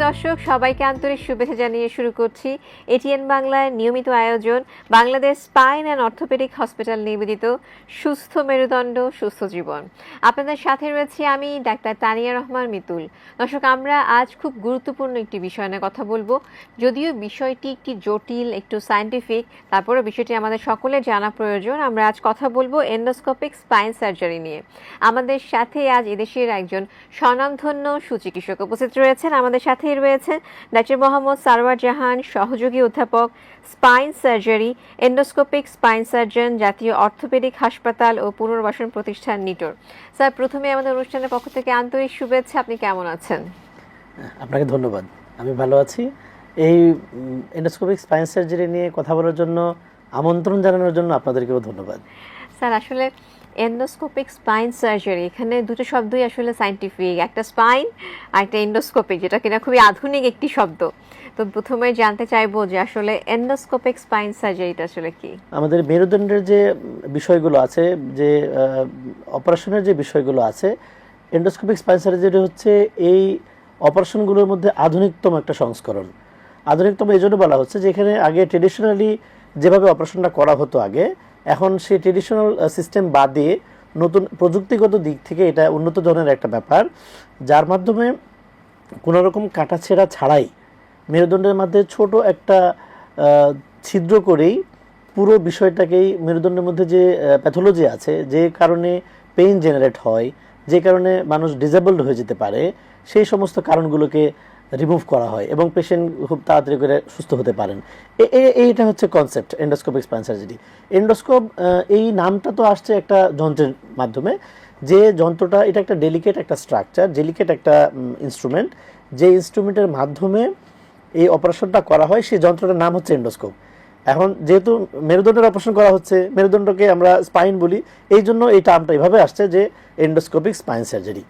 দর্শক, সবাইকে আন্তরিক শুভেচ্ছা জানিয়ে শুরু করছি এটিএন বাংলার নিয়মিত আয়োজন Bangladesh spine and orthopaedic hospital নিবেদিত সুস্থ মেরুদণ্ড সুস্থ জীবন। আপনাদের সাথে রয়েছি আমি ডাক্তার তানিয়া রহমান মিতুল। দর্শক, আমরা আজ খুব গুরুত্বপূর্ণ একটি বিষয় নিয়ে কথা বলবো। যদিও বিষয়টি একটি জটিল, একটু সায়েন্টিফিক, তারপরে বিষয়টি আমাদের সকলের জানা প্রয়োজন। আমরা আজ কথা বলবো এন্ডোস্কোপিক স্পাইন সার্জারি নিয়ে। আমাদের সাথে আজ এদেশের একজন স্বনামধন্য সুচিকিৎসক উপস্থিত রয়েছেন। আমাদের সাথেই রয়েছেন ডাক্তার মোহাম্মদ সারোয়ার জাহান, সহযোগী অধ্যাপক, spine surgery, endoscopic spine surgeon, জাতীয় অর্থোপেডিক হাসপাতাল ও পুনর্বাসন প্রতিষ্ঠান নিটোর। স্যার, প্রথমে আমাদের অনুষ্ঠানের পক্ষ থেকে আন্তরিক শুভেচ্ছা। আপনি কেমন আছেন? আপনাকে ধন্যবাদ। আমি ভালো আছি। এই এন্ডোস্কোপিক স্পাইন সার্জারি নিয়ে কথা বলার জন্য আমন্ত্রণ জানানোর জন্য আপনাদেরকেও ধন্যবাদ। স্যার, আসলে এন্ডোস্কোপিক স্পাইন সার্জারি, এখানে দুটো শব্দই আসলে সায়েন্টিফিক, একটা স্পাইন আর একটা এন্ডোস্কোপিক, যেটা কিনা খুবই আধুনিক একটি শব্দ। তো প্রথমে জানতে চাইবো যে আসলে এন্ডোস্কোপিক স্পাইন সার্জারিটা আসলে কি? আমাদের মেরুদণ্ডের যে বিষয়গুলো আছে, যে অপারেশনের যে বিষয়গুলো আছে, এন্ডোস্কোপিক স্পাইন সার্জারি হচ্ছে এই অপারেশনগুলোর মধ্যে আধুনিকতম একটা সংস্করণ। আধুনিকতম এই জন্য বলা হচ্ছে যে এখানে আগে ট্রেডিশনালি যেভাবে অপারেশনটা করা হতো আগে, এখন সেই ট্রেডিশনাল সিস্টেম বাদ দিয়ে নতুন প্রযুক্তিগত দিক থেকে এটা উন্নত ধরনের একটা ব্যাপার, যার মাধ্যমে কোনো রকম কাটাছেঁড়া ছাড়াই মেরুদণ্ডের মধ্যে ছোট একটা ছিদ্র করেই পুরো বিষয়টাকেই, মেরুদণ্ডের মধ্যে যে প্যাথোলজি আছে, যে কারণে পেইন জেনারেট হয়, যে কারণে মানুষ ডিসেবলড হয়ে যেতে পারে, সেই সমস্ত কারণগুলোকে রিমুভ করা হয় এবং পেশেন্ট খুব তাড়াতাড়ি করে সুস্থ হতে পারেন। এইটা হচ্ছে concept endoscopic spine surgery. Endoscope এই নামটা তো আসছে একটা যন্ত্রের মাধ্যমে, যে যন্ত্রটা, এটা একটা ডেলিকেট একটা স্ট্রাকচার, ডেলিকেট একটা ইনস্ট্রুমেন্ট, যে ইনস্ট্রুমেন্টের মাধ্যমে এই অপারেশনটা করা হয়, সেই যন্ত্রটার নাম হচ্ছে এন্ডোস্কোপ। এখন যেহেতু মেরুদণ্ডের অপারেশন করা হচ্ছে, মেরুদণ্ডকে আমরা স্পাইন বলি, এই জন্য এই টার্মটা এইভাবে আসছে যে এন্ডোস্কোপিক স্পাইন সার্জারি।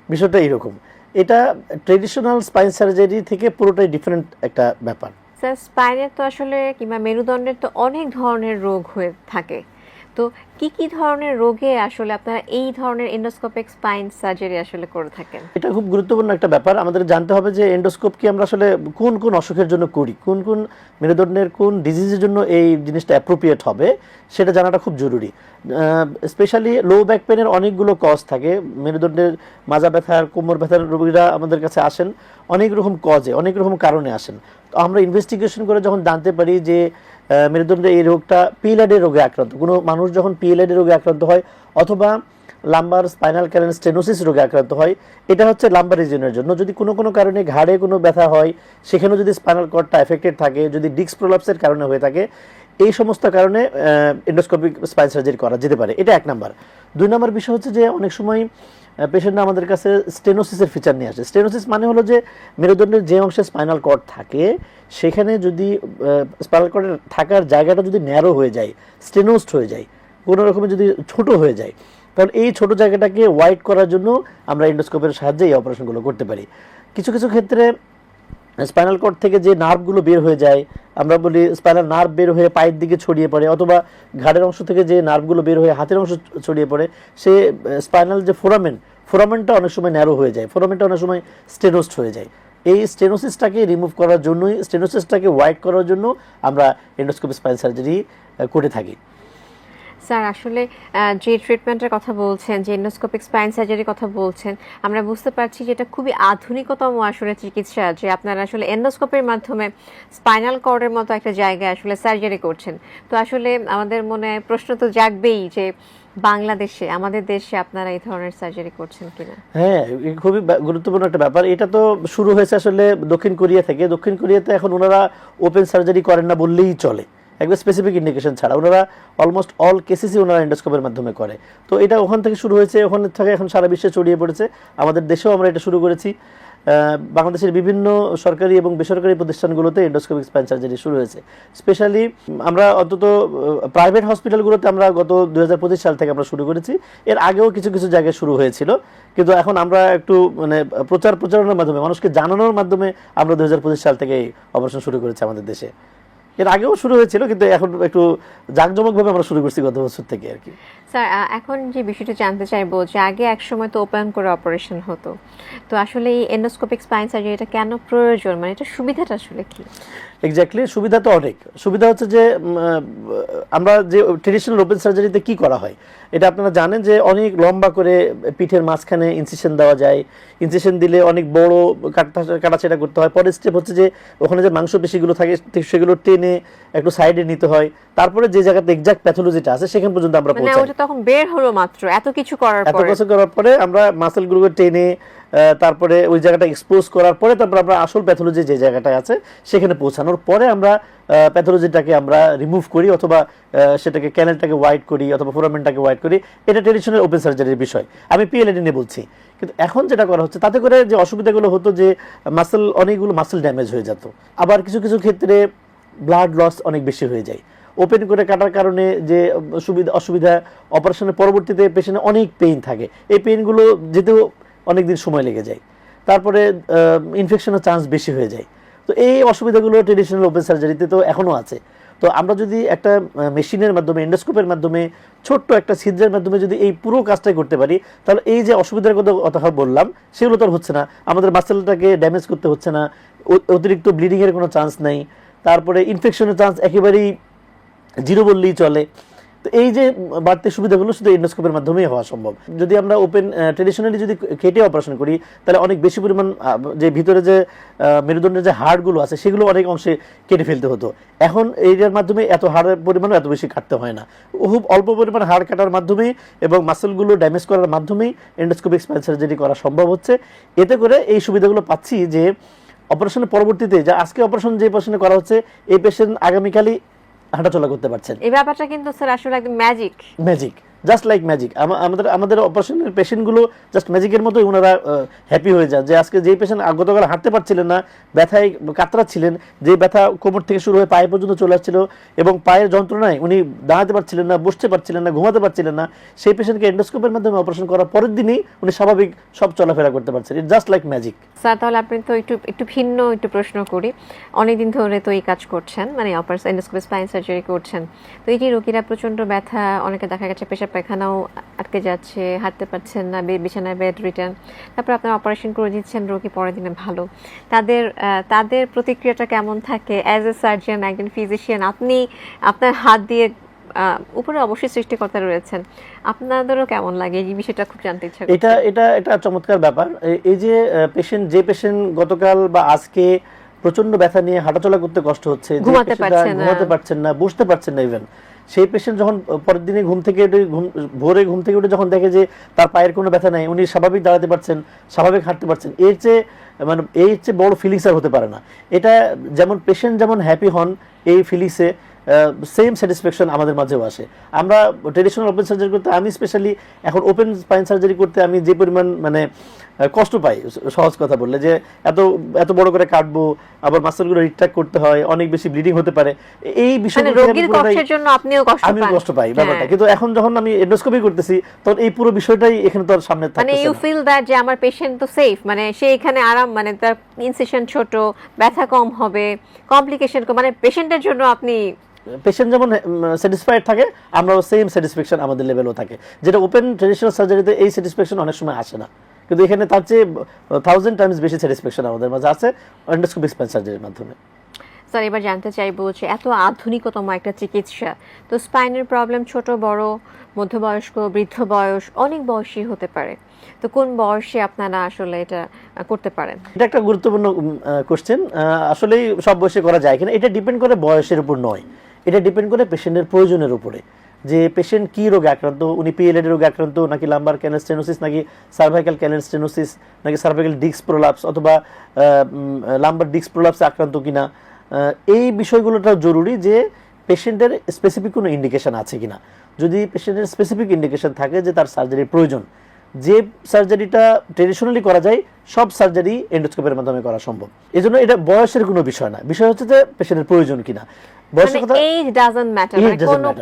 বিষয়টা এইরকম। এটা ট্রেডিশনাল স্পাইন সার্জারি থেকে পুরোটাই ডিফারেন্ট একটা ব্যাপার। স্যার, স্পাইনের তো আসলে কিংবা মেরুদণ্ডের তো অনেক ধরনের রোগ হয়ে থাকে। তো কি কি ধরনের রোগে আসলে আপনারা এই ধরনের এন্ডোস্কোপিক স্পাইন সার্জারি আসলে করে থাকেন? এটা খুব গুরুত্বপূর্ণ একটা ব্যাপার। আমাদের জানতে হবে যে এন্ডোস্কোপ কি আমরা আসলে কোন কোন অসুখের জন্য করি, কোন কোন মেরুদণ্ডের কোন ডিজিজের জন্য এই জিনিসটা অ্যাপ্রোপ্রিয়েট হবে, সেটা জানাটা খুব জরুরি। স্পেশালি লো ব্যাক পেনের অনেকগুলো কজ থাকে। মেরুদণ্ডের মাজা ব্যথার, কোমর ব্যথার রোগীরা আমাদের কাছে আসেন অনেক রকম কজে, অনেক রকম কারণে আসেন। তো আমরা ইনভেস্টিগেশন করে যখন জানতে পারি যে মেরুদণ্ডে এই রোগটা পিএলআইডি রোগে আক্রান্ত, কোনো মানুষ যখন পিএলআইডি রোগে আক্রান্ত হয় অথবা লাম্বার স্পাইনাল ক্যানাল স্টেনোসিস রোগে আক্রান্ত হয়, এটা হচ্ছে লাম্বার রিজনের জন্য। যদি কোনো কোনো কারণে ঘাড়ে কোনো ব্যথা হয়, সেখানেও যদি স্পাইনাল কর্ডটা এফেক্টেড থাকে, যদি ডিস্ক প্রোলাপসের কারণে হয়ে থাকে, এই সমস্ত কারণে এন্ডোস্কোপিক স্পাইন সার্জারি করা যেতে পারে। এটা এক নাম্বার। দুই নাম্বার বিষয় হচ্ছে যে অনেক সময় পেশেন্টরা আমাদের কাছে স্টেনোসিসের ফিচার নিয়ে আসে। স্টেনোসিস মানে হলো যে মেরুদণ্ডের যে অংশে স্পাইনাল কর্ড থাকে, সেখানে যদি স্পাইনাল কর্ডের থাকার জায়গাটা যদি ন্যারো হয়ে যায়, স্টেনোসড হয়ে যায়, কোনো রকমের যদি ছোট হয়ে যায়, তাহলে এই ছোট জায়গাটাকে ওয়াইড করার জন্য আমরা এন্ডোস্কোপের সাহায্যে এই অপারেশনগুলো করতে পারি। কিছু কিছু ক্ষেত্রে স্পাইনাল কর্ড থেকে যে নার্ভগুলো বের হয়ে যায়, আমরা বলি স্পাইনাল নার্ভ বের হয়ে পায়ের দিকে ছড়িয়ে পড়ে, অথবা ঘাড়ের অংশ থেকে যে নার্ভগুলো বের হয়ে হাতের অংশ ছড়িয়ে পড়ে, সে স্পাইনাল যে ফোরামেনটা অনেক সময় ন্যারো হয়ে যায়, ফোরামেনটা অনেক সময় স্টেনোসড হয়ে যায়। এই স্টেনোসিসটাকে রিমুভ করার জন্যই, স্টেনোসিসটাকে ওয়াইড করার জন্য আমরা এন্ডোস্কোপিক স্পাইন সার্জারি করে থাকি। স্যার, আসলে যে ট্রিটমেন্টের কথা বলছেন, যে এন্ডোস্কোপিক স্পাইন সার্জারির কথা বলছেন, আমরা বুঝতে পারছি যে এটা খুবই আধুনিকতম আসলে চিকিৎসা, যে আপনারা আসলে এন্ডোস্কোপের মাধ্যমে স্পাইনাল কর্ডের মতো একটা জায়গায় আসলে সার্জারি করছেন। তো আসলে আমাদের মনে প্রশ্ন তো জাগবেই যে বাংলাদেশে, আমাদের দেশে আপনারা এই ধরনের সার্জারি করছেন কিনা? হ্যাঁ, খুবই গুরুত্বপূর্ণ একটা ব্যাপার। এটা তো শুরু হয়েছে আসলে দক্ষিণ কোরিয়া থেকে। দক্ষিণ কোরিয়াতে এখন ওনারা ওপেন সার্জারি করেন না বললেই চলে, একবার স্পেসিফিক ইন্ডিকেশন ছাড়া। ওনারা অলমোস্ট অল কেসেসই ওনারা এন্ডোস্কোপের মাধ্যমে করে। তো এটা ওখান থেকে শুরু হয়েছে, ওখান থেকে এখন সারা বিশ্বে ছড়িয়ে পড়েছে। আমাদের দেশেও আমরা এটা শুরু করেছি। বাংলাদেশের বিভিন্ন সরকারি এবং বেসরকারি প্রতিষ্ঠানগুলোতে এন্ডোস্কোপিক স্পাইন সার্জারি শুরু হয়েছে। স্পেশালি আমরা অন্তত প্রাইভেট হসপিটালগুলোতে আমরা গত 2025 সাল থেকে আমরা শুরু করেছি। এর আগেও কিছু কিছু জায়গায় শুরু হয়েছিল, কিন্তু এখন আমরা একটু মানে প্রচারণার মাধ্যমে, মানুষকে জানানোর মাধ্যমে আমরা 2025 সাল থেকে এই অপারেশন শুরু করেছি আমাদের দেশে। এর আগেও শুরু হয়েছিল, কিন্তু এখন একটু জাঁকজমকভাবে আমরা শুরু করছি গত বছর থেকে আর কি। স্যার এখন যে বিষয়টা জানতে চাইবো যে আগে এক সময় তো ওপেন করে অপারেশন হতো, তো আসলে এই এন্ডোস্কোপিক স্পাইন সার্জারিটা কেন প্রয়োজন, মানে এটা সুবিধাটা আসলে কি? এক্স্যাক্টলি, সুবিধা তো অনেক। সুবিধা হচ্ছে যে আমরা যে ট্রেডিশনাল ওপেন সার্জারিতে কি করা হয়, এটা আপনারা জানেন যে অনেক লম্বা করে পিঠের মাঝখানে ইনসিশন দেওয়া যায়। ইনসিশন দিলে অনেক বড় কাটাছেঁটা করতে হয়। পরের স্টেপ হচ্ছে যে ওখানে যে মাংসপেশিগুলো থাকে সেগুলো টেনে একটু সাইডে নিতে হয়, তারপরে যে জায়গাতে এক্সাক্ট প্যাথোলজিটা আছে সেখান পর্যন্ত আমরা মানে পৌঁছাই। ওটা তখন বের হলো মাত্র এত কিছু করার এত পরে। কিছু করার পরে আমরা মাসেলগুলোকে টেনে তারপরে ওই জায়গাটা এক্সপোজ করার পরে তারপর আমরা আসল প্যাথোলজি যে জায়গাটা আছে সেখানে পৌঁছানোর পরে আমরা প্যাথোলজিটাকে আমরা রিমুভ করি, অথবা সেটাকে ক্যানেলটাকে ওয়াইড করি, অথবা ফোরামেনটাকে ওয়াইড করি। এটা ট্রেডিশনাল ওপেন সার্জারির বিষয়, আমি পিএলএডি নিয়ে বলছি। কিন্তু এখন যেটা করা হচ্ছে তাতে করে যে অসুবিধাগুলো হতো যে অনেকগুলো মাসেল ড্যামেজ হয়ে যেত, আবার কিছু কিছু ক্ষেত্রে ব্লাড লস অনেক বেশি হয়ে যায়। ওপেন করে কাটার কারণে যে অসুবিধা, অপারেশনের পরবর্তীতে পেশেন্টে অনেক পেইন থাকে, এই পেইনগুলো যেতেও অনেক দিন সময় লেগে যায়। তারপরে ইনফেকশনের চান্স বেশি হয়ে যায়। তো এই অসুবিধাগুলো ট্রেডিশনাল ওপেন সার্জারিতে তো এখনও আছে। তো আমরা যদি একটা মেশিনের মাধ্যমে, এন্ডোস্কোপের মাধ্যমে, ছোট্ট একটা ছিদ্রের মাধ্যমে যদি এই পুরো কাজটাই করতে পারি, তাহলে এই যে অসুবিধার কথা বললাম সেগুলো তো আর হচ্ছে না। আমাদের মাসেলটাকে ড্যামেজ করতে হচ্ছে না, অতিরিক্ত ব্লিডিংয়ের কোনো চান্স নাই, তারপরে ইনফেকশনের চান্স একেবারেই জিরো বললেই চলে। তো এই যে বাড়তি সুবিধাগুলো শুধু এন্ডোস্কোপের মাধ্যমেই হওয়া সম্ভব। যদি আমরা ওপেন ট্রেডিশনালি যদি কেটে অপারেশন করি, তাহলে অনেক বেশি পরিমাণ যে ভিতরে যে মেরুদণ্ডের যে হাড়গুলো আছে সেগুলো অনেক অংশে কেটে ফেলতে হতো। এখন এইটার মাধ্যমে এত হাড়ের পরিমাণও এত বেশি কাটতে হয় না, খুব অল্প পরিমাণ হাড় কাটার মাধ্যমেই এবং মাসেলগুলো ড্যামেজ করার মাধ্যমেই এন্ডোস্কোপিক স্পাইন সার্জারি করা সম্ভব হচ্ছে। এতে করে এই সুবিধাগুলো পাচ্ছি যে অপারেশনের পরবর্তীতে, যা আজকে অপারেশন যে পেশেন্টে করা হচ্ছে, এই পেশেন্ট আগামীকালই হাঁটাচলা করতে পারছেন। এই ব্যাপারটা কিন্তু স্যার আসলে একদম magic, magic, just like magic. আমাদের অপারেশনের পেশেন্টগুলো জাস্ট ম্যাজিকের মতোই ওনারা হ্যাপি হয়ে যান যে আজকে যেই পেশেন্ট গতকাল হাঁটতে পারছিলেন না, ব্যথায় কাতরাচ্ছিলেন, যে ব্যথা কোমর থেকে শুরু হয়ে পায়ে পর্যন্ত চলে আসছিল এবং পায়ের যন্ত্রণায় উনি দাঁড়াতে পারছিলেন না, বসতে পারছিলেন না, ঘুমাতে পারছিলেন না, সেই পেশেন্টকে এন্ডোস্কোপের মাধ্যমে অপারেশন করার পরের দিনই উনি স্বাভাবিক সব চলাফেরা করতে পারছেন। It just like magic. Sir তাহলে আপনি তো একটু ভিন্ন একটু প্রশ্ন করি, অনেকদিন ধরে তো এই কাজ করছেন, মানে অপারেশন এন্ডোস্কোপি স্পাইন সার্জারি করছেন, তো এই যে রোগীরা প্রচন্ড ব্যথা, অনেকে দেখা গেছে পেশাব পায়খানাও আটকে যাচ্ছে, হাঁটতে পারছেন না, বিছানায় বেড রিটার্ন, তারপর আপনার অপারেশন করে দিচ্ছেন, রোগী পরের দিনে ভালো, তাদের প্রতিক্রিয়াটা কেমন থাকে? অ্যাজ এ সার্জন, একজন ফিজিশিয়ান, আপনি আপনার হাত দিয়ে উপরে অবশ্যই সৃষ্টিকর্তা রয়েছেন, আপনাদেরও কেমন লাগে? এই বিষয়টা খুব জানতে ইচ্ছা করছে। এটা চমৎকার ব্যাপার। এই যে পেশেন্ট গতকাল বা আজকে প্রচন্ড ব্যথা নিয়ে হাঁটাচলা করতে কষ্ট হচ্ছে, ঘুমাতে পারছেন না, বসতে পারছেন না, ইভেন সেই পেশেন্ট যখন পরের দিনে ভোরে ঘুম থেকে উঠে যখন দেখে যে তার পায়ের কোনো ব্যথা নাই, উনি স্বাভাবিক দাঁড়াতে পারছেন, স্বাভাবিক হাঁটতে পারছেন, এর চেয়ে বড় ফিলিংস আর হতে পারে না। এটা যেমন পেশেন্ট যেমন হ্যাপি হন এই ফিলিংসে, সেম স্যাটিসফ্যাকশন আমাদের মাঝেও আসে। আমরা ট্রেডিশনাল ওপেন সার্জারি করতে, আমি স্পেশালি এখন ওপেন স্পাইন সার্জারি করতে আমি যে পরিমাণ কষ্ট পাই, সহজ কথা বললে, যে এত বড় করে কাটবো, আবার মাসেলগুলো রিট্রাক্ট করতে হয়, অনেক বেশি ব্লিডিং হতে পারে, এই বিষয়গুলো আমিও কষ্ট পাই ব্যাপারটা। কিন্তু এখন যখন আমি এন্ডোস্কোপি করতেছি তখন এই পুরো বিষয়টাই এখানে তো আর সামনে থাকতেছে না। মানে ইউ ফিল দ্যাট যে আমার পেশেন্ট তো সেফ, মানে সে এখানে আরাম, মানে তার ইনসিশন ছোট, ব্যথা কম হবে, কমপ্লিকেশন কম, মানে পেশেন্টের জন্য আপনি পেশেন্ট যেমন স্যাটিসফাইড থাকে, আমরাও সেম স্যাটিসফ্যাকশন আমাদের লেভেলও থাকে, যেটা ওপেন ট্রেডিশনাল সার্জারিতে এই স্যাটিসফ্যাকশন অনেক সময় আসে না। কিন্তু এখানে তার চেয়ে 1000 টাইমস বেশি স্যাটিসফ্যাকশন আমাদের মাঝে আছে এন্ডোস্কোপিক স্পাইন সার্জারির মাধ্যমে। স্যার এবার জানতে চাইবো যে এত আধুনিকতম একটা চিকিৎসা, তো স্পাইনের প্রবলেম ছোট বড়, মধ্যবয়স্ক, বৃদ্ধ বয়স, অনেক বয়সী হতে পারে, তো কোন বয়সে আপনারা আসলে এটা করতে পারেন? এটা একটা গুরুত্বপূর্ণ কোশ্চেন। আসলেই সব বয়সে করা যায় কিনা এটা ডিপেন্ড করে বয়সের উপর নয়, এটা ডিপেন্ড করে পেশেন্টের প্রয়োজনের উপরে, যে পেশেন্ট কি রোগে আক্রান্ত, উনি পিএলএডি রোগে আক্রান্ত নাকি লাম্বার ক্যানাল স্টেনোসিস, নাকি সার্ভাইকাল ক্যানাল স্টেনোসিস, নাকি সার্ভাইকাল ডিস্ক প্রোলাপস, অথবা লাম্বার ডিস্ক প্রোলাপসে আক্রান্ত কিনা। এই বিষয়গুলোটাও জরুরি যে পেশেন্টের স্পেসিফিক কোনো ইন্ডিকেশন আছে কিনা। যদি পেশেন্টের স্পেসিফিক ইন্ডিকেশন থাকে যে তার সার্জারির প্রয়োজন, যে সার্জারিটা ট্রেডিশনালি করা যায় সব সার্জারি এন্ডোস্কোপের মাধ্যমে করা সম্ভব। এজন্য এটা বয়সের কোনো বিষয় না, বিষয় হচ্ছে যে পেশেন্টের প্রয়োজন কিনা। মানে এজ ডাজন্ট ম্যাটার,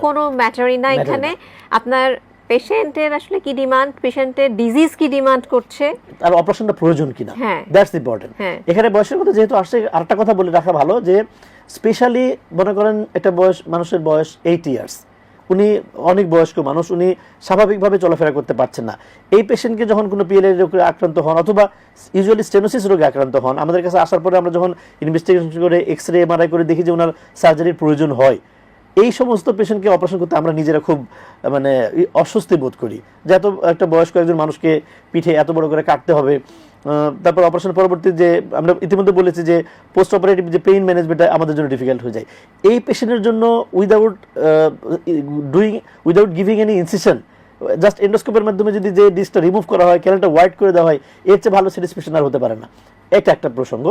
কোনো ম্যাটারই না এখানে। আপনার পেশেন্টের আসলে কি ডিমান্ড, পেশেন্টের ডিজিজ কি ডিমান্ড করছে, আর অপারেশনটা প্রয়োজন কিনা, হ্যাঁ দ্যাটস ইম্পর্টেন্ট। এখানে বয়সের কথা যেহেতু আসছে, আরেকটা কথা বলে রাখা ভালো যে স্পেশালি মনে করেন একটা মানুষের বয়স 8 ইয়ার্স, উনি অনেক বয়স্ক মানুষ, উনি স্বাভাবিকভাবে চলাফেরা করতে পারছেন না। এই পেশেন্টকে যখন কোনো পিএলআই রোগে আক্রান্ত হন অথবা ইউজুয়ালি স্টেনোসিস রোগে আক্রান্ত হন, আমাদের কাছে আসার পরে আমরা যখন ইনভেস্টিগেশন করে এক্সরে এমআরআই করে দেখি যে ওনার সার্জারির প্রয়োজন হয়, এই সমস্ত পেশেন্টকে অপারেশন করতে আমরা নিজেরা খুব মানে অস্বস্তি বোধ করি যে এত একটা বয়স্ক একজন মানুষকে পিঠে এত বড় করে কাটতে হবে। তারপর অপারেশন পরবর্তী যে আমরা ইতিমধ্যে বলেছি যে পোস্ট অপারেটিভ যে পেইন ম্যানেজমেন্টটা আমাদের জন্য ডিফিকাল্ট হয়ে যায়। এই পেশেন্টের জন্য without giving any incision, just এন্ডোস্কোপের মাধ্যমে যদি যে ডিসটা রিমুভ করা হয়, ক্যানেলটা হোয়াইট করে দেওয়া হয়, এর চেয়ে ভালো স্যাটিসফ্যাকশন আর হতে পারে না। এটা একটা প্রসঙ্গ।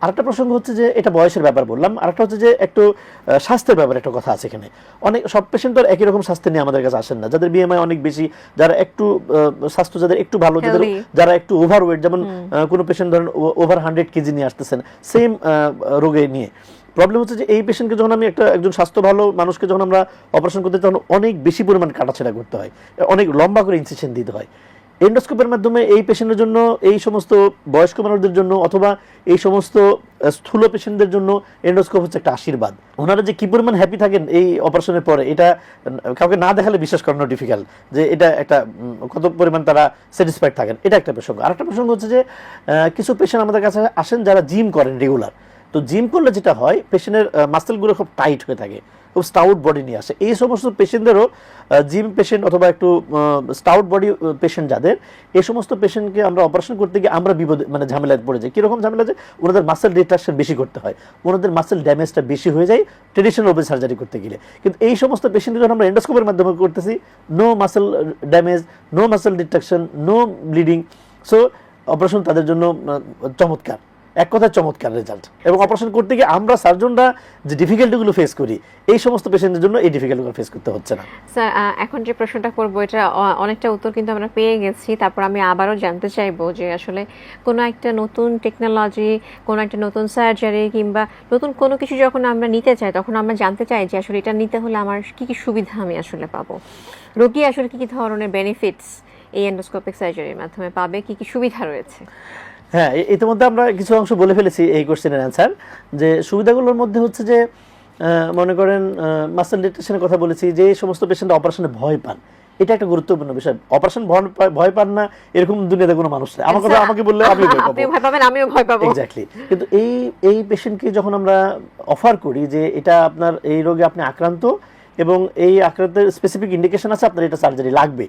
আরেকটা প্রসঙ্গ হচ্ছে যে এটা বয়সের ব্যাপার বললাম, আরেকটা হচ্ছে যে একটু স্বাস্থ্যের ব্যাপারে একটা কথা আছে এখানে। অনেক সব পেশেন্ট তো একই রকম স্বাস্থ্য নিয়ে আমাদের কাছে আসেন না, যাদের বিএমআই অনেক বেশি, যারা একটু স্বাস্থ্য যাদের একটু ভালো, যারা একটু ওভারওয়েট, যেমন কোনো পেশেন্ট ধরেন ওভার 100 কেজি নিয়ে আসতেছেন সেম রোগে নিয়ে। প্রবলেম হচ্ছে যে এই পেশেন্টকে যখন আমি একজন স্বাস্থ্য ভালো মানুষকে যখন আমরা অপারেশন করতে, তখন অনেক বেশি পরিমাণ কাটাছেড়া করতে হয়, অনেক লম্বা করে ইনসিশন দিতে হয়। এন্ডোস্কোপের মাধ্যমে এই পেশেন্টের জন্য, এই সমস্ত বয়স্ক মানুষদের জন্য অথবা এই সমস্ত স্থূল পেশেন্টদের জন্য এন্ডোস্কোপ হচ্ছে একটা আশীর্বাদ। ওনারা যে কি পরিমাণ হ্যাপি থাকেন এই অপারেশনের পরে, এটা কাউকে না দেখালে বিশ্বাস করানো ডিফিকাল্ট যে এটা একটা কত পরিমাণ তারা স্যাটিসফাইড থাকেন। এটা একটা প্রসঙ্গ। আরেকটা প্রসঙ্গ হচ্ছে যে কিছু পেশেন্ট আমাদের কাছে আসেন যারা জিম করেন রেগুলার। তো জিম করলে যেটা হয়, পেশেন্টের মাসেলগুলো খুব টাইট হয়ে থাকে, খুব স্টাউট বডি নিয়ে আসে। এই সমস্ত পেশেন্টদেরও, জিম পেশেন্ট অথবা একটু স্টাউট বডি পেশেন্ট যাদের, এই সমস্ত পেশেন্টকে আমরা অপারেশন করতে গিয়ে আমরা বিপদে মানে ঝামেলায় পড়ে যাই। কীরকম ঝামেলা? যে ওনাদের মাসেল রিট্রাকশন বেশি করতে হয়, ওনাদের মাসেল ড্যামেজটা বেশি হয়ে যায় ট্রেডিশনাল ওপেন সার্জারি করতে গেলে। কিন্তু এই সমস্ত পেশেন্ট যখন আমরা এন্ডোস্কোপের মাধ্যমে করতেছি, no muscle damage, no muscle retraction, no bleeding. So operation তাদের জন্য চমৎকার, এক কথায় চমৎকার রেজাল্ট। এবং অপারেশন করতে গিয়ে আমরা সার্জনরা যে ডিফিকাল্টিগুলো ফেস করি, এই সমস্ত পেশেন্টের জন্য এই ডিফিকাল্টিগুলো ফেস করতে হচ্ছে না। স্যার, এখন যে প্রশ্নটা করবো এটা অনেকটা উত্তর কিন্তু আমরা পেয়ে গেছি। তারপর আমি আবারও জানতে চাইবো যে আসলে কোনো একটা নতুন টেকনোলজি, কোনো একটা নতুন সার্জারি কিংবা নতুন কোনো কিছু যখন আমরা নিতে চাই, তখন আমরা জানতে চাই যে আসলে এটা নিতে হলে আমার কি কি সুবিধা আমি আসলে পাবো, রোগী আসলে কি কি ধরনের বেনিফিটস এই এন্ডোস্কোপিক সার্জারির মাধ্যমে পাবে, কি কি সুবিধা রয়েছে? হ্যাঁ, ইতিমধ্যে আমরা কিছু অংশ বলে ফেলেছি এই কোশ্চেনের অ্যান্সার। যে সুবিধাগুলোর মধ্যে হচ্ছে যে মনে করেন মাসেল ডিটেকশনের কথা বলেছি, যে সমস্ত পেশেন্ট অপারেশনে ভয় পান, এটা একটা গুরুত্বপূর্ণ বিষয়। অপারেশন ভয় পান না এরকম দুনিয়াতে কোনো মানুষ নেই। আমার কথা আমাকে বললে আমি ভয় পাবেন, আমিও ভয় পাবো। এক্স্যাক্টলি। কিন্তু এই পেশেন্টকে যখন আমরা অফার করি যে এটা আপনার এই রোগে আপনি আক্রান্ত এবং এই আক্রান্তের স্পেসিফিক ইন্ডিকেশন আছে, আপনার এটা সার্জারি লাগবে,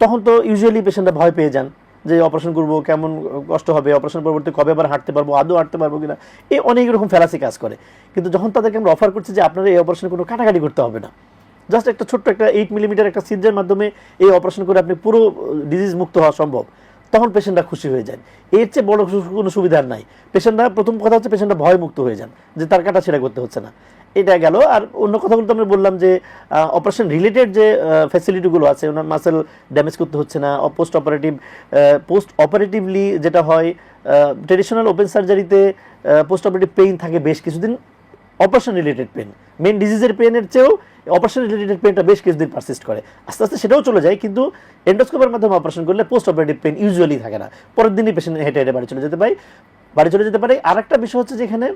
তখন তো ইউজুয়ালি পেশেন্টরা ভয় পেয়ে যান যে অপারেশন করবো, কেমন কষ্ট হবে, অপারেশন পরবর্তী কবে আবার হাঁটতে পারবো, আদৌ হাঁটতে পারবো কিনা, এই অনেক রকম ফ্যালাসি কাজ করে। কিন্তু যখন তাদেরকে আমরা অফার করছি যে আপনারা এই অপারেশনে কোনো কাটাকাটি করতে হবে না, জাস্ট একটা ছোট্ট একটা 8 মিলিমিটার একটা সিজারের মাধ্যমে এই অপারেশন করে আপনি পুরো ডিজিজ মুক্ত হওয়া সম্ভব, তখন পেশেন্টরা খুশি হয়ে যায়। এর চেয়ে বড় কোনো সুবিধা নাই। পেশেন্টরা, প্রথম কথা হচ্ছে পেশেন্টরা ভয় মুক্ত হয়ে যান যে তার কাটাছেড়া করতে হচ্ছে না। এটা গেল। আর অন্য কথাগুলো তো আমরা বললাম যে অপারেশন রিলেটেড যে ফ্যাসিলিটিগুলো আছে, ওনার মাসেল ড্যামেজ করতে হচ্ছে না। পোস্ট অপারেটিভলি যেটা হয়, ট্রেডিশনাল ওপেন সার্জারিতে পোস্ট অপারেটিভ পেইন থাকে বেশ কিছুদিন, অপারেশন রিলেটেড পেন, মেন ডিজিজের পেনের চেয়েও অপারেশন রিলেটেড পেনটা বেশ কিছুদিন পারসিস্ট করে, আস্তে আস্তে সেটাও চলে যায়। কিন্তু এন্ডোস্কোপের মাধ্যমে অপারেশন করলে পোস্ট অপারেটিভ পেন ইউজুয়ালি থাকে না, পরের দিনই পেশেন্ট হেঁটে হেঁটে বাড়ি চলে যেতে পারে। আর একটা বিষয় হচ্ছে যেখানে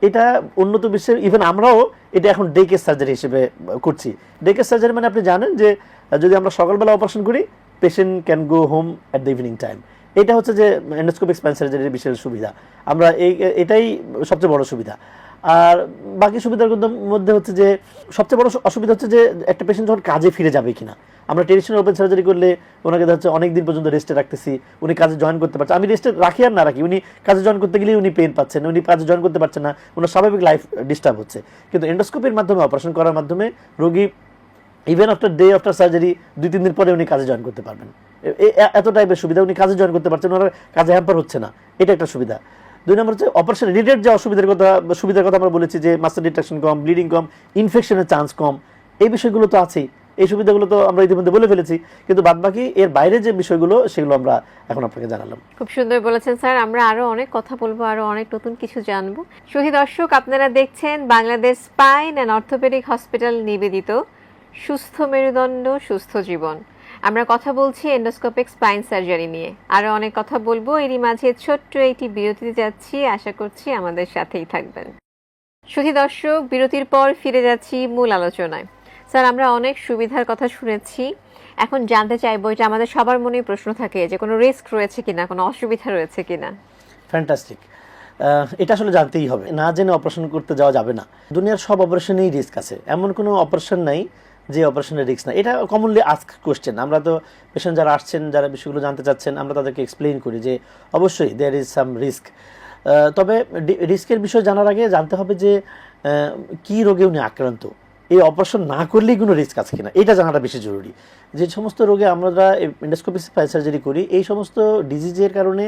এটা উন্নত বিশ্বের, ইভেন আমরাও এটা এখন ডে কেস সার্জারি হিসেবে করছি। ডে কেস সার্জারি মানে আপনি জানেন যে যদি আমরা সকালবেলা অপারেশন করি, patient can go home at the evening time. এটা হচ্ছে যে এন্ডোস্কোপিক স্পাইন সার্জারির বিশেষ সুবিধা। আমরা এটাই সবচেয়ে বড় সুবিধা। আর বাকি সুবিধার মধ্যে হচ্ছে যে সবচেয়ে বড় অসুবিধা হচ্ছে যে একটা পেশেন্ট যখন কাজে ফিরে যাবে কিনা। আমরা ট্রেডিশনাল ওপেন সার্জারি করলে ওনাকে হচ্ছে অনেক দিন পর্যন্ত রেস্টে রাখতেছি, উনি কাজে জয়েন করতে পারছেন। আমি রেস্টে রাখি আর না রাখি, উনি কাজে জয়েন করতে গেলেই উনি পেন পাচ্ছেন, উনি কাজে জয়েন করতে পারছেন না, ওনার স্বাভাবিক লাইফ ডিস্টার্ব হচ্ছে। কিন্তু এন্ডোস্কোপির মাধ্যমে অপারেশন করার মাধ্যমে রোগী ইভেন আফটার সার্জারি 2-3 দিন পরে উনি কাজে জয়েন করতে পারবেন। এত টাইপের সুবিধা, উনি কাজে জয়েন করতে পারছেন, ওনার কাজে হ্যাম্পার হচ্ছে না, এটা একটা সুবিধা। 2 নম্বর হচ্ছে অপারেশন রিলেটেড যে সুবিধার কথা আমরা বলেছি যে মাসেল ডিট্রাকশন কম, ব্লিডিং কম, ইনফেকশনের চান্স কম, এই বিষয়গুলো তো আছেই। এই সুবিধাগুলো তো আমরা ইতিমধ্যে বলে ফেলেছি, কিন্তু বাদবাকি এর বাইরে যে বিষয়গুলো সেগুলো আমরা এখন আপনাকে জানালাম। খুব সুন্দর বলেছেন স্যার, আমরা আরো অনেক কথা বলবো, আরো অনেক নতুন কিছু জানবো। সুধী দর্শক, আপনারা দেখছেন Bangladesh spine and orthopaedic hospital নিবেদিত সুস্থ মেরুদণ্ড সুস্থ জীবন। আমরা কথা বলছি এন্ডোস্কোপিক স্পাইন সার্জারি নিয়ে, আরো অনেক কথা বলবো। এরই মাঝে ছোট্ট একটি বিরতিতে যাচ্ছি, আশা করছি আমাদের সাথেই থাকবেন। সুধী দর্শক, বিরতির পর ফিরে যাচ্ছি মূল আলোচনায়। স্যার আমরা অনেক সুবিধার কথা শুনেছি, এখন জানতে চাইবো এটা আমাদের সবার মনেই প্রশ্ন থাকে যে কোনো রিস্ক রয়েছে কিনা, কোনো অসুবিধা রয়েছে কিনা। ফ্যান্টাস্টিক। এটা আসলে জানতেই হবে, না জেনে অপারেশন করতে যাওয়া যাবে না। দুনিয়ার সব অপারেশনেই রিস্ক আছে, এমন কোনো অপারেশন নাই যে অপারেশনের রিস্ক না। এটা কমনলি আস্ক কোশ্চেন। আমরা তো পেশেন্ট যারা আসছেন, যারা বিষয়গুলো জানতে চাচ্ছেন, আমরা তাদেরকে এক্সপ্লেইন করি যে অবশ্যই দেয়ার ইজ সাম রিস্ক। তবে রিস্কের বিষয় জানার আগে জানতে হবে যে কী রোগে উনি আক্রান্ত, এই অপারেশন না করলেই কোনো রিস্ক আছে কিনা এটা জানাটা বেশি জরুরি। যে সমস্ত রোগে আমরা এন্ডোস্কোপি স্পাইন সার্জারি করি, এই সমস্ত ডিজিজের কারণে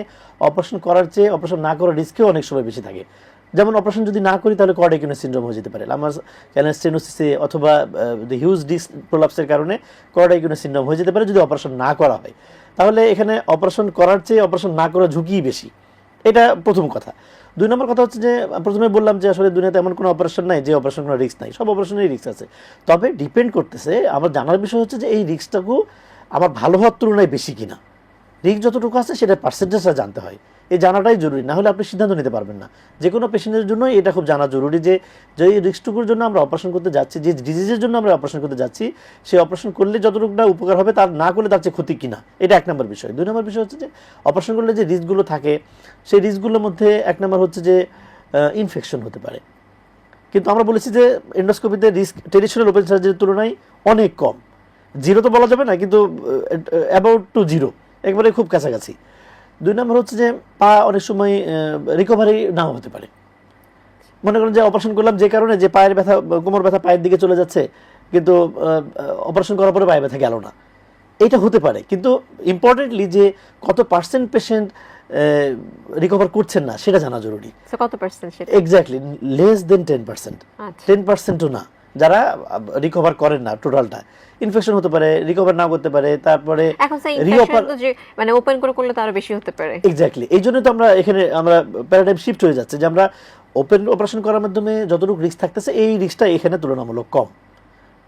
অপারেশন করার চেয়ে অপারেশন না করার রিস্কেও অনেক সময় বেশি থাকে। যেমন অপারেশন যদি না করি তাহলে কর্ডাইকিউনেস সিনড্রোম হয়ে যেতে পারে, আমার স্টেনোসিসে অথবা হিউজ ডিস্ক প্রোলাপসের কারণে কর্ডাইকিউনেস সিনড্রোম হয়ে যেতে পারে যদি অপারেশন না করা হয়। তাহলে এখানে অপারেশন করার চেয়ে অপারেশন না করার ঝুঁকিই বেশি, এটা প্রথম কথা। 2 নম্বর কথা হচ্ছে যে প্রথমে বললাম যে আসলে দুনিয়াতে এমন কোনো অপারেশন নাই যে অপারেশন কোনো রিস্ক নাই, সব অপারেশনেই রিস্ক আছে। তবে ডিপেন্ড করতেছে, আমার জানার বিষয় হচ্ছে যে এই রিস্কটাকে আমার ভালো হওয়ার তুলনায় বেশি কিনা। রিস্ক যতটুকু আছে সেটা পার্সেন্টেজটা জানতে হয়, এই জানাটাই জরুরি, না হলে আপনি সিদ্ধান্ত নিতে পারবেন না। যে কোনো পেশেন্টের জন্য এটা খুব জানা জরুরি যে যে রিস্কটুকুর জন্য আমরা অপারেশন করতে যাচ্ছি, যে ডিজিজের জন্য আমরা অপারেশন করতে যাচ্ছি, সেই অপারেশন করলে যতটুকুটা উপকার হবে তার না করলে তার চেয়ে ক্ষতি কিনা, এটা 1 নম্বর বিষয়। 2 নম্বর বিষয় হচ্ছে যে অপারেশন করলে যে রিস্কগুলো থাকে সেই রিস্কগুলোর মধ্যে 1 নম্বর হচ্ছে যে ইনফেকশন হতে পারে। কিন্তু আমরা বলেছি যে এন্ডোস্কোপিতে রিস্ক ট্রেডিশনাল ওপেন সার্জারির তুলনায় অনেক কম। জিরো তো বলা যাবে না, কিন্তু অ্যাবাউট টু জিরো, একবারে খুব কাছাকাছি। 2 নম্বর হচ্ছে যে পা অনেক সময় রিকভারি নাও হতে পারে। মনে করেন যে অপারেশন করলাম যে কারণে যে পায়ের ব্যথা, কোমর ব্যথা পায়ের দিকে চলে যাচ্ছে, কিন্তু অপারেশন করার পরে পায়ে ব্যথা গেল না, এটা হতে পারে। কিন্তু ইম্পর্টেন্টলি যে কত পার্সেন্ট পেশেন্ট রিকভার করছেন না সেটা জানা জরুরি। কত পার্সেন্ট সেটা? Exactly less than 10%। 10%ও না যারা রিকভার করেন না টোটালটা। ইনফেকশন হতে পারে, রিকভার না করতে পারে, তারপরে এখন সেই ইনফেকশন তো যে মানে ওপেন করে করলে তো আরো বেশি হতে পারে। এক্স্যাক্টলি, এই জন্য তো আমরা এখানে প্যারাডাইম শিফট হয়ে যাচ্ছে যে আমরা ওপেন অপারেশন করার মাধ্যমে যতটুকু রিস্ক থাকতেছে এই রিস্কটা এখানে তুলনামূলক কম।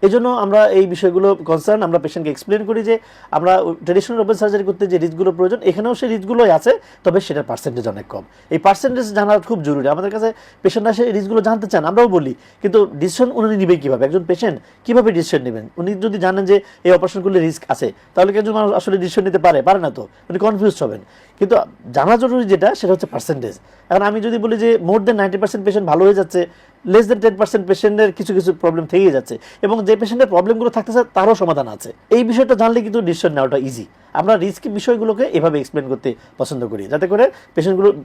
এই জন্য আমরা এই বিষয়গুলো কনসার্ন আমরা পেশেন্টকে এক্সপ্লেন করি যে আমরা ট্রেডিশনাল ওপেন সার্জারি করতে যে রিস্কগুলো প্রয়োজন এখানেও সেই রিস্কগুলোই আছে, তবে সেটার পার্সেন্টেজ অনেক কম। এই পার্সেন্টেজ জানা খুব জরুরি। আমাদের কাছে পেশেন্টরা সেই রিস্কগুলো জানতে চান, আমরাও বলি, কিন্তু ডিসিশন উনি নেবেন কীভাবে? একজন পেশেন্ট কীভাবে ডিসিশন নেবেন? উনি যদি জানেন যে এই অপারেশন করলে রিস্ক আছে, তাহলে একজন মানুষ আসলে ডিসিশন নিতে পারে না তো, উনি কনফিউজ হবেন। কিন্তু জানা জরুরি যেটা সেটা হচ্ছে পার্সেন্টেজ। এখন আমি যদি বলি যে মোর দেন 90% পেশেন্ট ভালো হয়ে যাচ্ছে, লেস দেন 10% পেশেন্টের কিছু কিছু প্রবলেম থেকেই যাচ্ছে, এবং যে পেশেন্টের প্রবলেমগুলো থাকতেছে তারও সমাধান আছে, এই বিষয়টা জানলে কিন্তু ডিসিশন নেওয়াটা ইজি। আমরা রিস্কি বিষয়গুলোকে এভাবে এক্সপ্লেন করতে পছন্দ করি, যাতে করে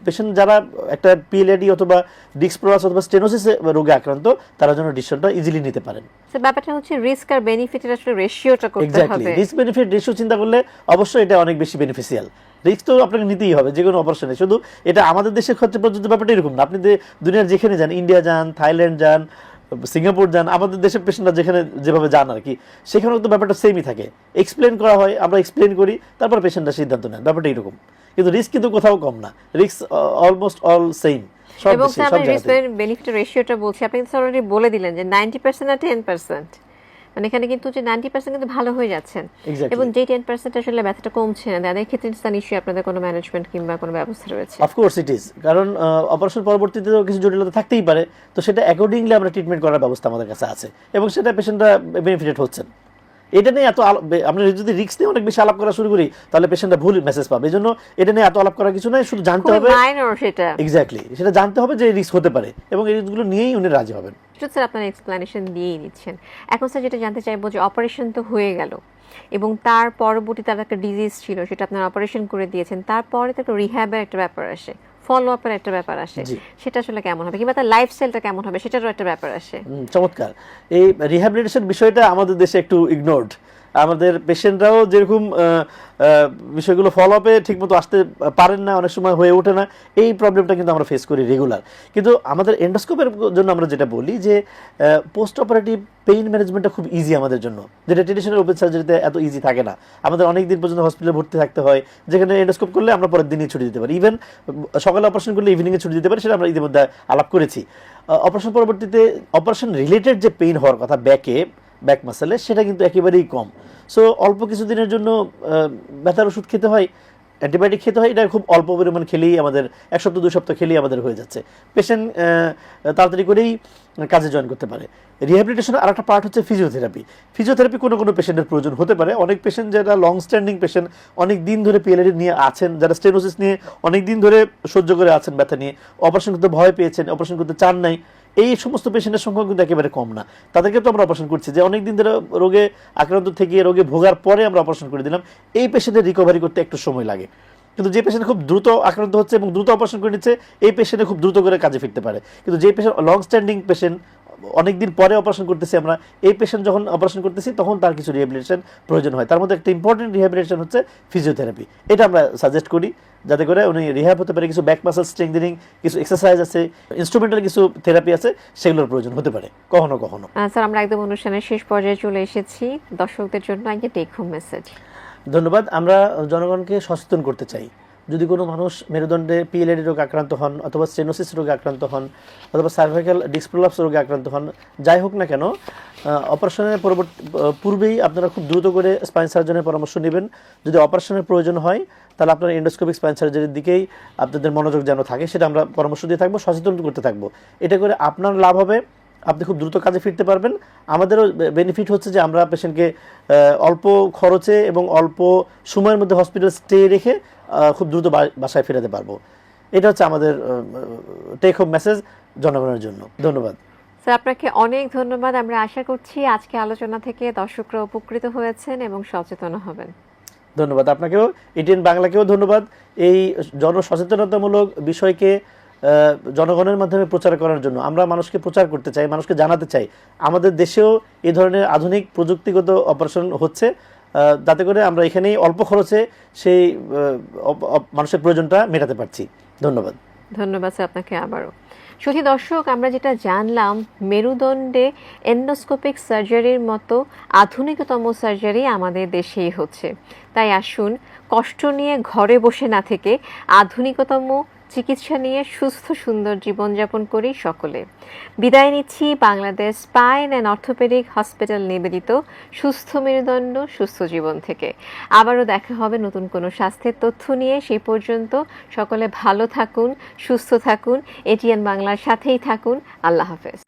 পেশেন্ট যারা একটা পিএলআইডি অথবা ডিস্ক প্রলাপস অথবা স্টেনোসিস রোগে আক্রান্ত তারা যেন ডিসিশনটা ইজিলি নিতে পারেন। স্যার ব্যাপারটা হচ্ছে রিস্ক আর বেনিফিটের আসলে রেশিওটা করতে হবে। এক্স্যাক্টলি, রিস্ক বেনিফিট রেশিও চিন্তা করলে অবশ্যই এটা অনেক বেশি বেনিফিশিয়াল। রিস্ক তো আপনাকে নিতেই হবে যে কোনো অপারেশনে, শুধু এটা আমাদের দেশের ক্ষেত্রে প্রযোজ্য ব্যাপারটা এরকম না। আপনি দুনিয়ার যেখানে যান, ইন্ডিয়া যান, থাইল্যান্ড যান, সিঙ্গাপুর যান, আমাদের দেশের পেশেন্টরা যেখানে যেভাবে যান আর কি, সেখানেও তো ব্যাপারটা সেমই থাকে। এক্সপ্লেন করা হয়, আমরা এক্সপ্লেন করি, তারপর পেশেন্টরা সিদ্ধান্ত নেন, ব্যাপারটা এরকম। কিন্তু রিস্ক কিন্তু কোথাও কম না, রিস্ক অলমোস্ট অল সেম। এবং স্যার আমরা রিস্ক বেনিফিটের রেশিওটা বলছি, আপনি কিন্তু অলরেডি বলে দিলেন যে 90% আর 10%, মানে এখানে কিন্তু যে 90% কিন্তু ভালো হয়ে যাচ্ছেন, এবং যে 10% আসলে ব্যথাটা কমছে না, তাদের ক্ষেত্রে নিশ্চয়ই আপনাদের কোনো ম্যানেজমেন্ট কিংবা কোনো ব্যবস্থা রয়েছে। অফকোর্স ইট ইজ, কারণ অপারেশন পরবর্তীতে কিছু জটিলতা থাকতেই পারে, তো সেটা অ্যাকর্ডিংলি আমরা ট্রিটমেন্ট করার ব্যবস্থা আমাদের কাছে আছে, এবং সেটা পেশেন্টরা বেনিফিটেড হচ্ছেন। এটা নিয়ে এত আমরা যদি রিস্ক নিয়ে অনেক বেশি আলাপ করা শুরু করি তাহলে পেশেন্টরা ভুল মেসেজ পাবে। এই জন্য এটা নিয়ে এত আলাপ করার কিছু নাই, শুধু জানতে হবে সেটা এক্স্যাক্টলি, সেটা জানতে হবে যে রিস্ক হতে পারে, এবং এই রিস্কগুলো নিয়েই উনি রাজি হবেন। স্যার আপনার এক্সপ্লেনেশন দিয়েই দিচ্ছেন। এখন স্যার যেটা জানতে চাইবো যে অপারেশন তো হয়ে গেল, এবং তার পরবর্তী তার একটা ডিজিজ ছিল, সেটা আপনার অপারেশন করে দিয়েছেন, তারপরে তো একটা রিহ্যাবের একটা ব্যাপার আসে, ফলো আপের একটা ব্যাপার আসে, সেটা আসলে কেমন হবে, কিংবা তার লাইফস্টাইলটা কেমন হবে, সেটারও একটা ব্যাপার আসে। চমৎকার। এই রিহ্যাবিলিটেশন বিষয়টা আমাদের দেশে একটু ইগনোরড। আমাদের পেশেন্টরাও যেরকম বিষয়গুলো ফলো আপে ঠিকমতো আসতে পারেন না, অনেক সময় হয়ে ওঠে না, এই প্রবলেমটা কিন্তু আমরা ফেস করি রেগুলার। কিন্তু আমাদের এন্ডোস্কোপের জন্য আমরা যেটা বলি যে পোস্ট অপারেটিভ পেইন ম্যানেজমেন্টটা খুব ইজি আমাদের জন্য, যেটা ট্রেডিশনাল ওপেন সার্জারিতে এত ইজি থাকে না। আমাদের অনেক দিন পর্যন্ত হসপিটালে ভর্তি থাকতে হয়, যেখানে এন্ডোস্কোপ করলে আমরা পরের দিনই ছুটি দিতে পারি, ইভেন সকালে অপারেশন করলে ইভিনিংয়ে ছুটি দিতে পারি, সেটা আমরা ইতিমধ্যে আলাপ করেছি। অপারেশন পরবর্তীতে অপারেশন রিলেটেড যে পেইন হওয়ার কথা ব্যাক মাসেলে, সেটা কিন্তু একেবারেই কম। সো অল্প কিছুদিনের জন্য ব্যথার ওষুধ খেতে হয়, অ্যান্টিবায়োটিক খেতে হয়, এটা খুব অল্প পরিমাণ খেলেই আমাদের 1 সপ্তাহ 2 সপ্তাহ খেলেই আমাদের হয়ে যাচ্ছে। পেশেন্ট তাড়াতাড়ি করেই কাজে জয়েন করতে পারে। রিহ্যাবিলিটেশনের আরেকটা পার্ট হচ্ছে ফিজিওথেরাপি। ফিজিওথেরাপি কোনো কোনো পেশেন্টের প্রয়োজন হতে পারে। অনেক পেশেন্ট যারা লং স্ট্যান্ডিং পেশেন্ট, অনেক দিন ধরে পিএলআইডি নিয়ে আছেন, যারা স্টেনোসিস নিয়ে অনেক দিন ধরে সহ্য করে আছেন, ব্যথা নিয়ে অপারেশন করতে ভয় পেয়েছেন, অপারেশন করতে চান নাই, এই সমস্ত পেশেন্টের সংখ্যা কিন্তু একেবারে কম না। তাদেরকে তো আমরা অপারেশন করছি, যে অনেক দিন ধরে রোগে আক্রান্ত থেকে রোগে ভোগার পরে আমরা অপারেশন করে দিলাম, এই পেশেন্টের রিকভারি করতে একটু সময় লাগে। কিন্তু যে পেশেন্ট খুব দ্রুত আক্রান্ত হচ্ছে এবং দ্রুত অপারেশন করে নিচ্ছে, এই পেশেন্টে খুব দ্রুত করে কাজে ফিরতে পারে। কিন্তু যে পেশেন্ট লং স্ট্যান্ডিং পেশেন্ট, অনেকদিন পরে অপারেশন করতেছি আমরা, এই পেশেন্ট যখন অপারেশন করতেছি তখন তার কিছু রিহ্যাবিলিটেশন প্রয়োজন হয়। তার মধ্যে একটা ইম্পর্টেন্ট রিহ্যাবিলিটেশন হচ্ছে ফিজিওথেরাপি। এটা আমরা সাজেস্ট করি যাতে করে উনি রিহ্যাব হতে পারে। কিছু ব্যাক মাসল স্ট্রেংথেনিং, কিছু এক্সারসাইজ আছে, ইনস্ট্রুমেন্টাল কিছু থেরাপি আছে, সেগুলোর প্রয়োজন হতে পারে কখনো কখনো। স্যার, আমরা একদম অনুষ্ঠানের শেষ পর্যায়ে চলে এসেছি। দর্শকদের জন্য একটা টেক হোম মেসেজ। ধন্যবাদ। আমরা জনগণকে সচেতন করতে চাই, যদি কোনো মানুষ মেরুদণ্ডে পিএলআইডি রোগে আক্রান্ত হন, অথবা স্টেনোসিস রোগে আক্রান্ত হন, অথবা সার্ভাইকাল ডিস্ক প্রলাপস রোগে আক্রান্ত হন, যাই হোক না কেন, অপারেশনের পূর্বেই আপনারা খুব দ্রুত করে স্পাইন সার্জনের পরামর্শ নেবেন। যদি অপারেশনের প্রয়োজন হয় তাহলে আপনারা এন্ডোস্কোপিক স্পাইন সার্জারির দিকেই আপনাদের মনোযোগ যেন থাকে, সেটা আমরা পরামর্শ দিয়ে থাকবো, সচেতন করতে থাকবো। এটা করে আপনার লাভ হবে, আপনি খুব দ্রুত কাজে ফিরতে পারবেন। আমাদেরও বেনিফিট হচ্ছে যে আমরা পেশেন্টকে অল্প খরচে এবং অল্প সময়ের মধ্যে হসপিটাল স্টে রেখে খুব দ্রুত বাসায় ফেরাতে পারবো। এটা হচ্ছে আমাদের টেক হোম মেসেজ জনগণের জন্য। ধন্যবাদ স্যার, আপনাকে অনেক ধন্যবাদ। আমরা আশা করছি আজকে আলোচনা থেকে দর্শকরা উপকৃত হয়েছেন এবং সচেতন হবেন। ধন্যবাদ আপনাকেও, এটিএন বাংলাকেও ধন্যবাদ। এই জনসচেতনতামূলক বিষয়কে জনগণের মাধ্যমে প্রচার করার জন্য আমরা মানুষকে প্রচার করতে চাই, মানুষকে জানাতে চাই আমাদের দেশেও এই ধরনের আধুনিক প্রযুক্তিগত অপারেশন হচ্ছে, যাতে করে আমরা এখানেই অল্প খরচে সেই মানুষের প্রয়োজনটা মেটাতে পারছি। ধন্যবাদ। ধন্যবাদ স্যার আপনাকে আবারও। সুধী দর্শক, আমরা যেটা জানলাম, মেরুদণ্ডে এন্ডোস্কোপিক সার্জারির মতো আধুনিকতম সার্জারি আমাদের দেশেই হচ্ছে। তাই আসুন, কষ্ট নিয়ে ঘরে বসে না থেকে আধুনিকতম চিকিৎসা নিয়ে সুস্থ সুন্দর জীবনযাপন করি সকলে। বিদায় নিচ্ছি Bangladesh spine and orthopaedic hospital নিবেদিত সুস্থ মেরুদণ্ড সুস্থ জীবন থেকে। আবারও দেখা হবে নতুন কোনো স্বাস্থ্যের তথ্য নিয়ে। সেই পর্যন্ত সকলে ভালো থাকুন, সুস্থ থাকুন, এটিএন বাংলার সাথেই থাকুন। আল্লাহ হাফেজ।